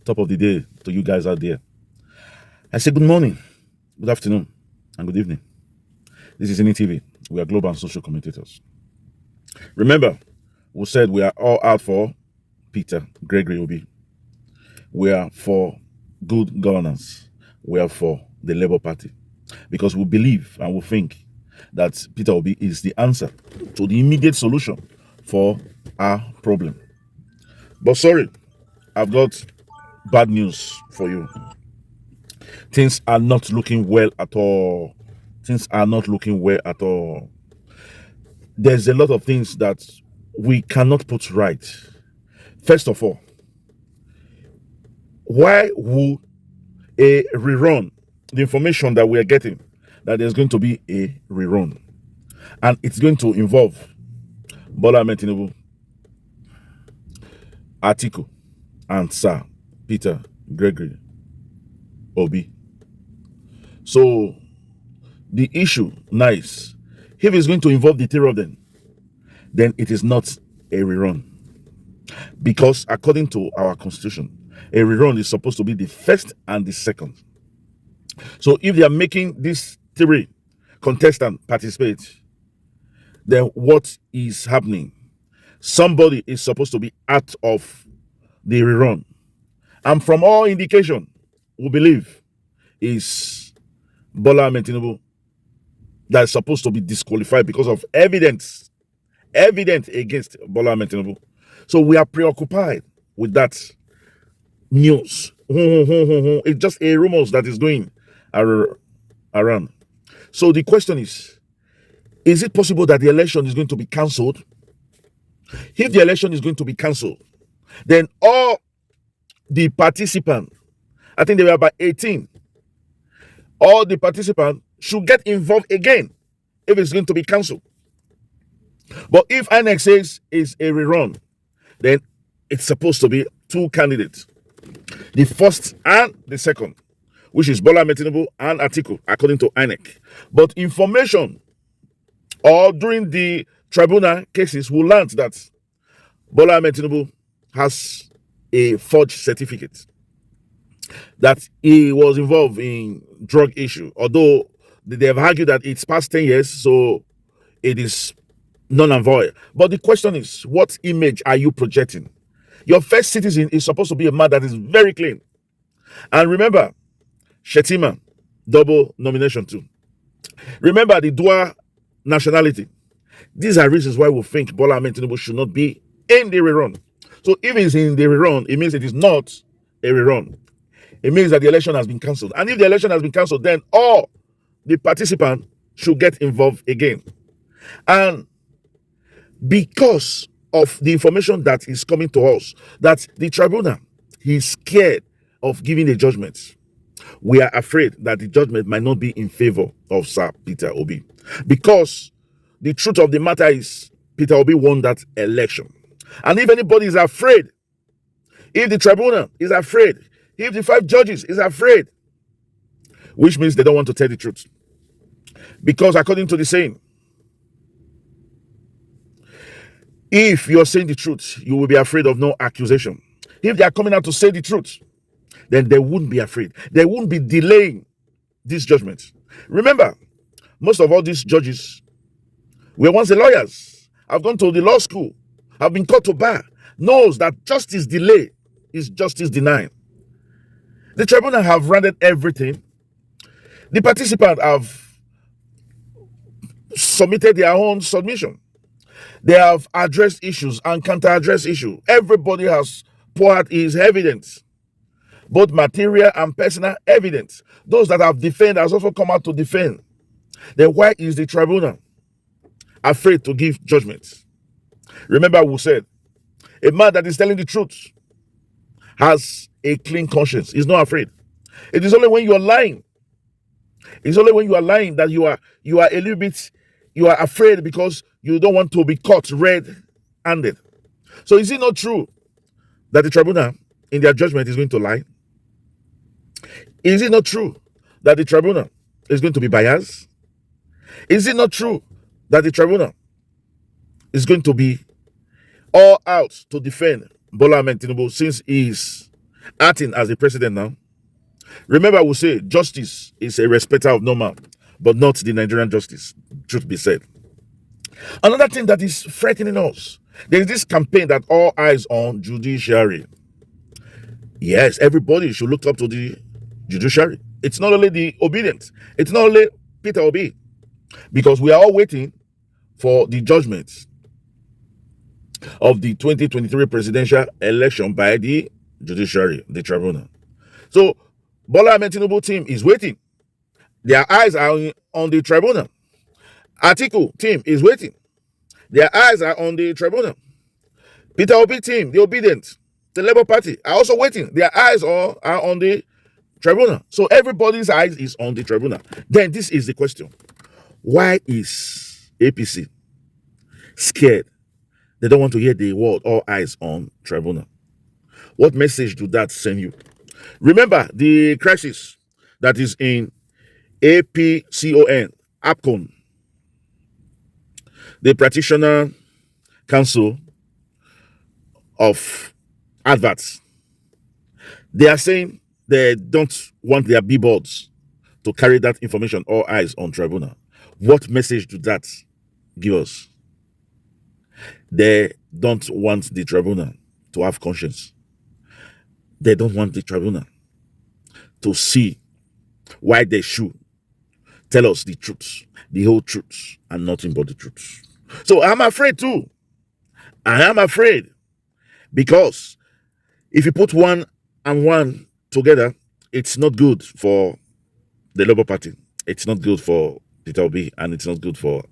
Top of the day to you guys out there. I say good morning, good afternoon, and good evening. This is Any TV. We are global and social commentators. Remember, we said we are all out for Peter Gregory Obi. We are for good governance. We are for the Labour Party. Because we believe and we think that Peter Obi is the answer to the immediate solution for our problem. But sorry, I've got bad news for you. Things are not looking well at all. Things are not looking well at all. There's a lot of things that we cannot put right. First of all, why would a rerun, the information that we are getting, that there's going to be a rerun, and it's going to involve Bola Ahmed Tinubu, Atiku, and Sir Peter Gregory Obi. So the issue now is, if it's going to involve the three of them, then it is not a rerun. Because according to our constitution, a rerun is supposed to be the first and the second. So if they are making these three contestants participate, then what is happening? Somebody is supposed to be out of the rerun. And from all indication, we believe is Bola Ahmed Tinubu that is supposed to be disqualified because of evidence against Bola Ahmed Tinubu. So we are preoccupied with that news. It's just a rumors that is going around. So the question is it possible that the election is going to be cancelled? If the election is going to be cancelled, then all the participants, I think there were about 18, all the participants should get involved again if it's going to be cancelled. But if INEC says it's a rerun, then it's supposed to be two candidates, the first and the second, which is Bola Ahmed Tinubu and Atiku, according to INEC. But information or during the tribunal cases will learn that Bola Ahmed Tinubu has a forged certificate, that he was involved in drug issue, although they have argued that it's past 10 years, so it is null and void. But the question is, what image are you projecting? Your first citizen is supposed to be a man that is very clean. And remember, Shetima, double nomination too. Remember the dual nationality. These are reasons why we think Bola Ahmed Tinubu should not be in the rerun. So if it's in the rerun, it means it is not a rerun. It means that the election has been cancelled. And if the election has been cancelled, then all the participants should get involved again. And because of the information that is coming to us, that the tribunal is scared of giving a judgment, we are afraid that the judgment might not be in favor of Sir Peter Obi. Because the truth of the matter is, Peter Obi won that election. And if anybody is afraid, if the tribunal is afraid, if the 5 judges is afraid, which means they don't want to tell the truth. Because according to the saying, if you're saying the truth, you will be afraid of no accusation. If they are coming out to say the truth, then they wouldn't be afraid. They wouldn't be delaying this judgment. Remember, most of all these judges were once the lawyers, have gone to the law school, have been called to bar, knows that justice delay is justice denied. The tribunal have rendered everything. The participants have submitted their own submission. They have addressed issues and counter-addressed issues. Everybody has poured his evidence, both material and personal evidence. Those that have defended has also come out to defend. Then why is the tribunal afraid to give judgments? Remember, we said a man that is telling the truth has a clean conscience. He's not afraid. It is only when you are lying. It's only when you are lying that you are a little bit, you are afraid because you don't want to be caught red-handed. So is it not true that the tribunal in their judgment is going to lie? Is it not true that the tribunal is going to be biased? Is it not true that the tribunal is going to be all out to defend Bola Ahmed Tinubu since he is acting as the president now. Remember, we say justice is a respecter of no man, but not the Nigerian justice, truth be said. Another thing that is frightening us, there is this campaign that all eyes on judiciary. Yes, everybody should look up to the judiciary. It's not only the obedient, it's not only Peter Obi, because we are all waiting for the judgment of the 2023 presidential election by the judiciary, the tribunal. So, Bola Ahmed Tinubu team is waiting. Their eyes are on the tribunal. Atiku team is waiting. Their eyes are on the tribunal. Peter Obi team, the obedient, the Labour Party, are also waiting. Their eyes are on the tribunal. So everybody's eyes is on the tribunal. Then this is the question. Why is APC scared? They don't want to hear the word all eyes on tribunal. What message do that send you? Remember the crisis that is in APCON, the Practitioner Council of Adverts. They are saying they don't want their billboards to carry that information, all eyes on tribunal. What message do that give us? They don't want the tribunal to have conscience. They don't want the tribunal to see why they should tell us the truth, the whole truth, and nothing but the truth. So I'm afraid too. I am afraid because if you put one and one together, it's not good for the Labour Party. It's not good for Peter Obi, and it's not good for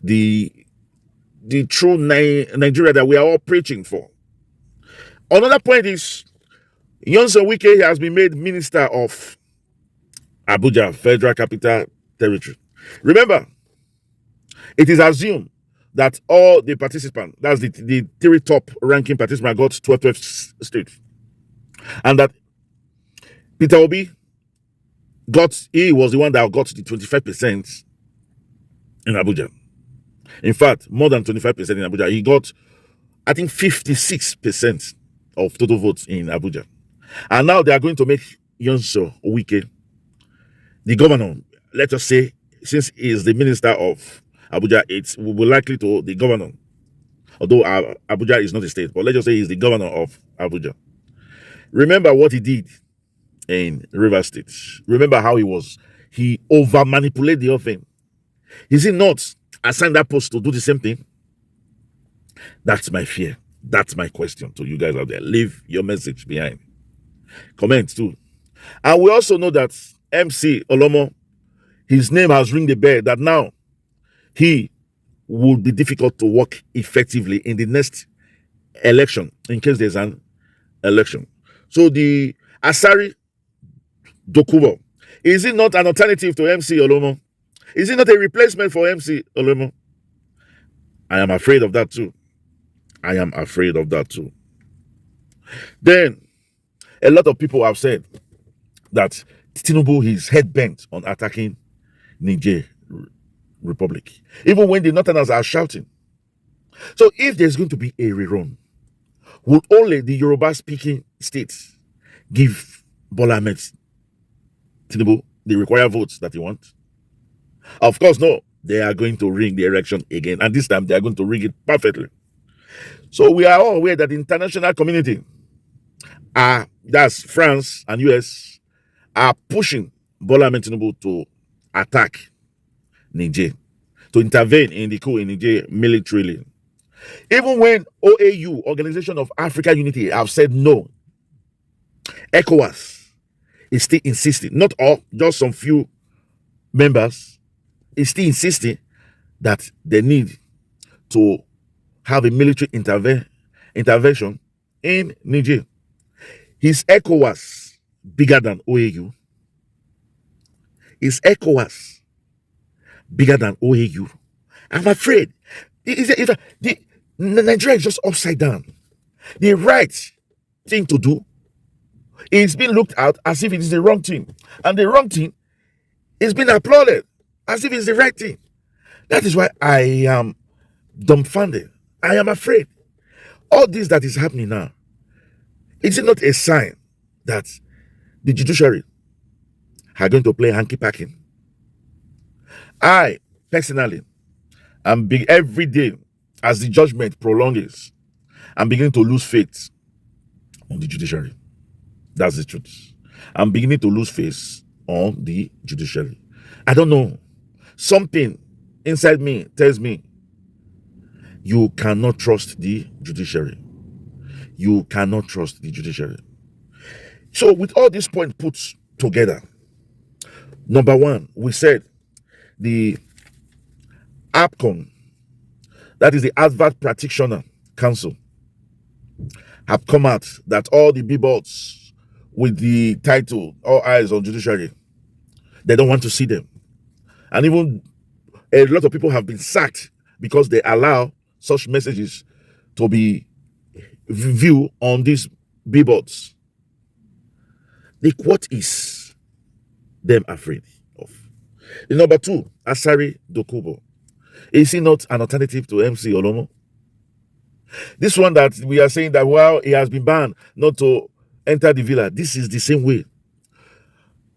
the true Nigeria that we are all preaching for. Another point is, Nyesom Wike has been made Minister of Abuja, Federal Capital Territory. Remember, it is assumed that all the participants, that's the three top ranking participants, got 12 states. And that Peter Obi he was the one that got the 25% in Abuja. In fact, more than 25% in Abuja. He got, I think, 56% of total votes in Abuja. And now they are going to make Nyesom Wike the governor. Let us say, since he is the minister of Abuja, it will be likely to the governor. Although Abuja is not a state, but let's just say he's the governor of Abuja. Remember what he did in Rivers State. Remember how he over-manipulated the whole thing. Is he not assigned that post to do the same thing? That's my fear. That's my question to you guys out there. Leave your message behind. Comment too. And we also know that MC Olomo, his name has ring the bell that now he would be difficult to work effectively in the next election, in case there's an election. So the Asari Dokubo, is it not an alternative to MC Olomo? Is it not a replacement for MC Olomo? I am afraid of that too. I am afraid of that too. Then, a lot of people have said that Tinubu is head bent on attacking Niger Republic, even when the Northerners are shouting. So if there's going to be a rerun, will only the Yoruba-speaking states give Bola Ahmed Tinubu the required votes that he wants? Of course, no. They are going to rig the election again, and this time they are going to rig it perfectly. So we are all aware that the international community, that's France and US, are pushing Bola Ahmed Tinubu to attack Niger, to intervene in the coup in Niger militarily. Even when OAU, Organization of African Unity, have said no, ECOWAS is still insisting, not all, just some few members, is still insisting that they need to have a military intervention in Niger. Is ECOWAS bigger than OAU? Is ECOWAS bigger than OAU? I'm afraid. Nigeria is just upside down. The right thing to do is being looked at as if it is the wrong thing. And the wrong thing is being applauded as if it's the right thing. That is why I am dumbfounded. I am afraid. All this that is happening now, Is it not a sign that the judiciary are going to play hanky packing? I personally am every day as the judgment prolongs, I'm beginning to lose faith on the judiciary. That's the truth. I'm beginning to lose faith on the judiciary. I don't know. Something inside me tells me you cannot trust the judiciary. You cannot trust the judiciary. So, with all these points put together, number one, we said the APCON, that is the Advert Practitioner Council, have come out that all the billboards with the title "All Eyes on Judiciary," they don't want to see them. And even a lot of people have been sacked because they allow such messages to be viewed on these billboards. What is them afraid of? The number two, Asari Dokubo. Is he not an alternative to MC Olomo? This one that we are saying that, well, he has been banned not to enter the villa. This is the same way.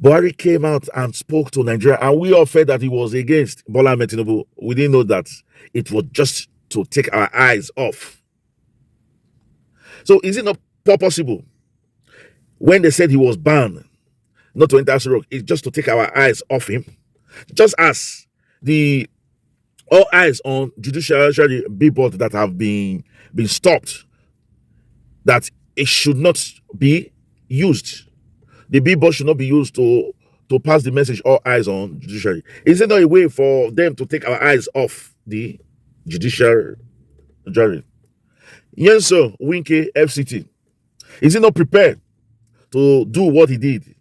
Buhari came out and spoke to Nigeria, and we all felt that he was against Bola Ahmed Tinubu. We didn't know that it was just to take our eyes off. So is it not possible when they said he was banned not to enter Aso it's just to take our eyes off him? Just as the all eyes on judiciary billboard that have been stopped, that it should not be used. The billboard should not be used to pass the message all eyes on judiciary. Is it not a way for them to take our eyes off the judiciary? Yenso Winke FCT, is he not prepared to do what he did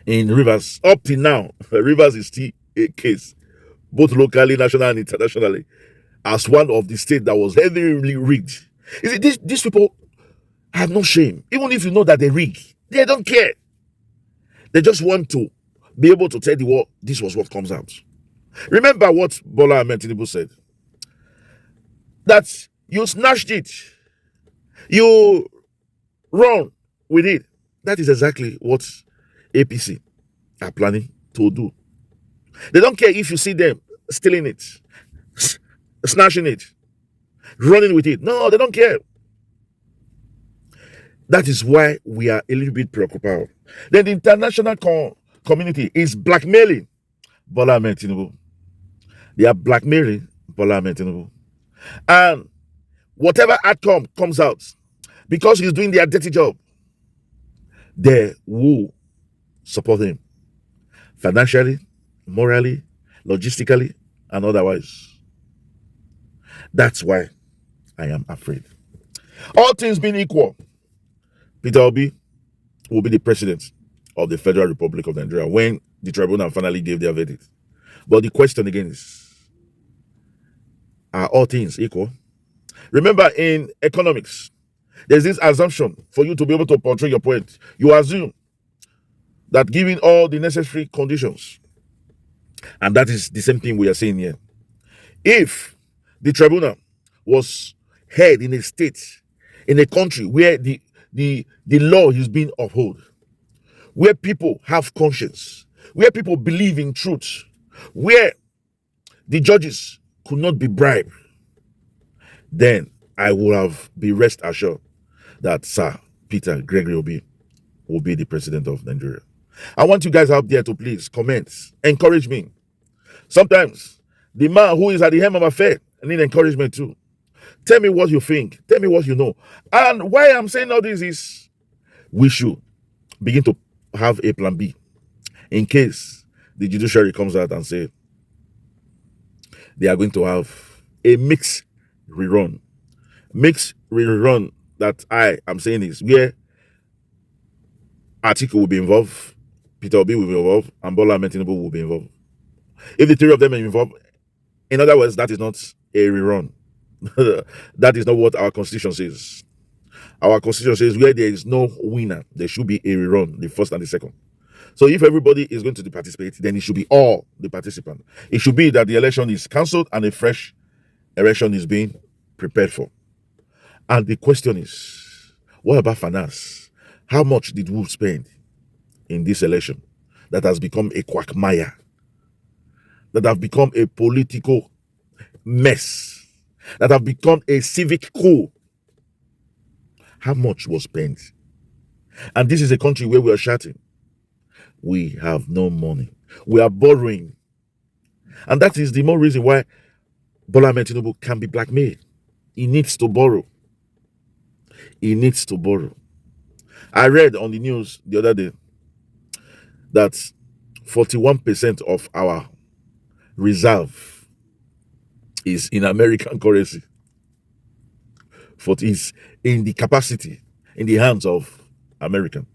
in Rivers? Up till now, Rivers is still a case, both locally, nationally, and internationally, as one of the states that was heavily rigged. Is it these people have no shame? Even if you know that they rig, they don't care. They just want to be able to tell the world this was what comes out. Remember what Bola Ahmed Tinubu said, that you snatched it, you run with it. That is exactly what APC are planning to do. They don't care if you see them stealing it, snatching it, running with it. No, they don't care. That is why we are a little bit preoccupied. Then the international community is blackmailing Bola Ahmed Tinubu. They are blackmailing Bola Ahmed Tinubu. And whatever outcome comes out, because he's doing their dirty job, they will support him financially, morally, logistically, and otherwise. That's why I am afraid. All things being equal, Peter Obi will be the president of the Federal Republic of Nigeria when the tribunal finally gave their verdict. But the question again is, are all things equal? Remember, in economics, there's this assumption for you to be able to portray your point. You assume that given all the necessary conditions, and that is the same thing we are saying here. If the tribunal was held in a state, in a country where the law is being upheld, where people have conscience, where people believe in truth, where the judges could not be bribed, then I would have been rest assured that Sir Peter Gregory Obi will be the president of Nigeria. I want you guys out there to please comment, encourage me. Sometimes the man who is at the helm of affair need encouragement too. Tell me what you think. Tell me what you know. And why I'm saying all this is we should begin to have a plan B in case the judiciary comes out and say they are going to have a mixed rerun. Mixed rerun that I am saying is where Atiku will be involved, Peter Obi will be involved, and Bola Ahmed Tinubu will be involved. If the three of them are involved, in other words, that is not a rerun. That is not what our constitution says. Our constitution says where there is no winner, there should be a rerun, the first and the second. So if everybody is going to participate, then it should be all the participants. It should be that the election is cancelled and a fresh election is being prepared for. And the question is, What about finance? How much did we spend in this election that has become a quagmire, that have become a political mess, that have become a civic coup? How much was spent? And this is a country where we are shouting, we have no money. We are borrowing. And that is the more reason why Bola Ahmed Tinubu can be blackmailed. He needs to borrow. He needs to borrow. I read on the news the other day that 41% of our reserve is in American currency. 40 is in the capacity, in the hands of American.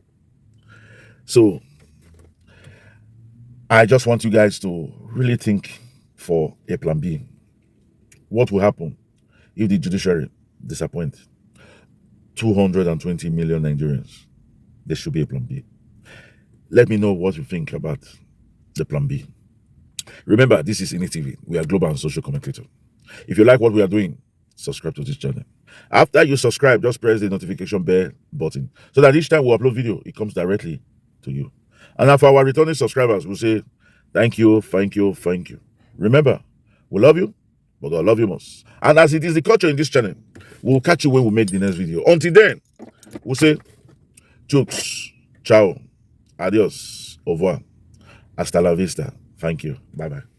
So I just want you guys to really think for a plan B. What will happen if the judiciary disappoint 220 million Nigerians? There should be a plan B. Let me know what you think about the plan B. Remember, this is Ini TV. We are global and social commentator. If you like what we are doing, subscribe to this channel. After you subscribe, just press the notification bell button so that each time we upload video, it comes directly to you. And for our returning subscribers, we'll say thank you, thank you, thank you. Remember, we love you, but God love you most. And as it is the culture in this channel, we'll catch you when we make the next video. Until then, we'll say chooks, ciao, adios, au revoir, hasta la vista. Thank you. Bye-bye.